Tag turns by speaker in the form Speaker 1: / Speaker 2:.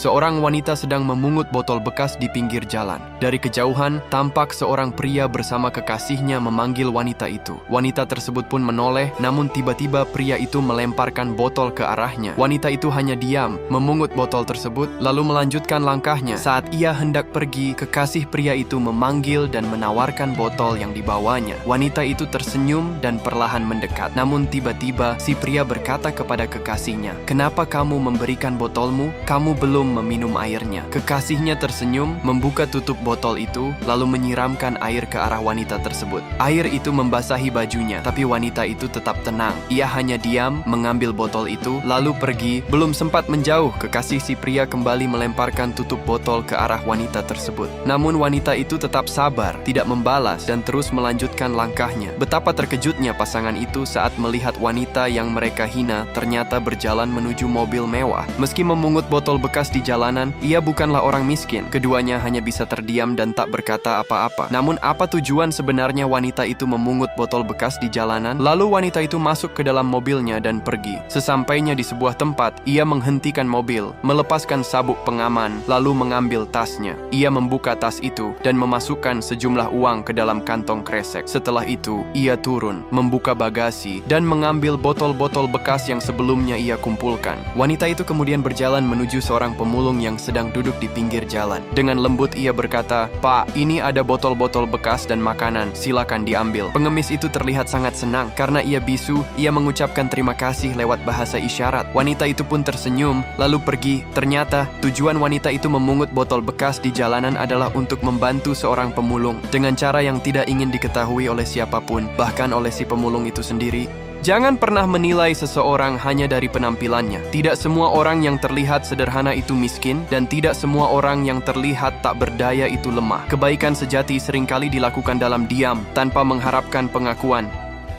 Speaker 1: Seorang wanita sedang memungut botol bekas di pinggir jalan. Dari kejauhan, tampak seorang pria bersama kekasihnya memanggil wanita itu. Wanita tersebut pun menoleh, namun tiba-tiba pria itu melemparkan botol ke arahnya. Wanita itu hanya diam, memungut botol tersebut, lalu melanjutkan langkahnya. Saat ia hendak pergi, kekasih pria itu memanggil dan menawarkan botol yang dibawanya. Wanita itu tersenyum dan perlahan mendekat. Namun tiba-tiba si pria berkata kepada kekasihnya, "Kenapa kamu memberikan botolmu? Kamu belum meminum airnya." Kekasihnya tersenyum, membuka tutup botol itu, lalu menyiramkan air ke arah wanita tersebut. Air itu membasahi bajunya, tapi wanita itu tetap tenang. Ia hanya diam, mengambil botol itu, lalu pergi. Belum sempat menjauh, kekasih si pria kembali melemparkan tutup botol ke arah wanita tersebut. Namun wanita itu tetap sabar, tidak membalas, dan terus melanjutkan langkahnya. Betapa terkejutnya pasangan itu saat melihat wanita yang mereka hina ternyata berjalan menuju mobil mewah. Meski memungut botol bekas di jalanan, ia bukanlah orang miskin. Keduanya hanya bisa terdiam dan tak berkata apa-apa. Namun apa tujuan sebenarnya wanita itu memungut botol bekas di jalanan? Lalu wanita itu masuk ke dalam mobilnya dan pergi. Sesampainya di sebuah tempat, ia menghentikan mobil, melepaskan sabuk pengaman, lalu mengambil tasnya. Ia membuka tas itu dan memasukkan sejumlah uang ke dalam kantong kresek. Setelah itu, ia turun, membuka bagasi, dan mengambil botol-botol bekas yang sebelumnya ia kumpulkan. Wanita itu kemudian berjalan menuju seorang pemulung yang sedang duduk di pinggir jalan. Dengan lembut ia berkata, "Pak, ini ada botol-botol bekas dan makanan, silakan diambil." Pengemis itu terlihat sangat senang. Karena ia bisu, ia mengucapkan terima kasih lewat bahasa isyarat. Wanita itu pun tersenyum, lalu pergi. Ternyata, tujuan wanita itu memungut botol bekas di jalanan adalah untuk membantu seorang pemulung dengan cara yang tidak ingin diketahui oleh siapapun, bahkan oleh si pemulung itu sendiri. Jangan pernah menilai seseorang hanya dari penampilannya. Tidak semua orang yang terlihat sederhana itu miskin, dan tidak semua orang yang terlihat tak berdaya itu lemah. Kebaikan sejati seringkali dilakukan dalam diam, tanpa mengharapkan pengakuan.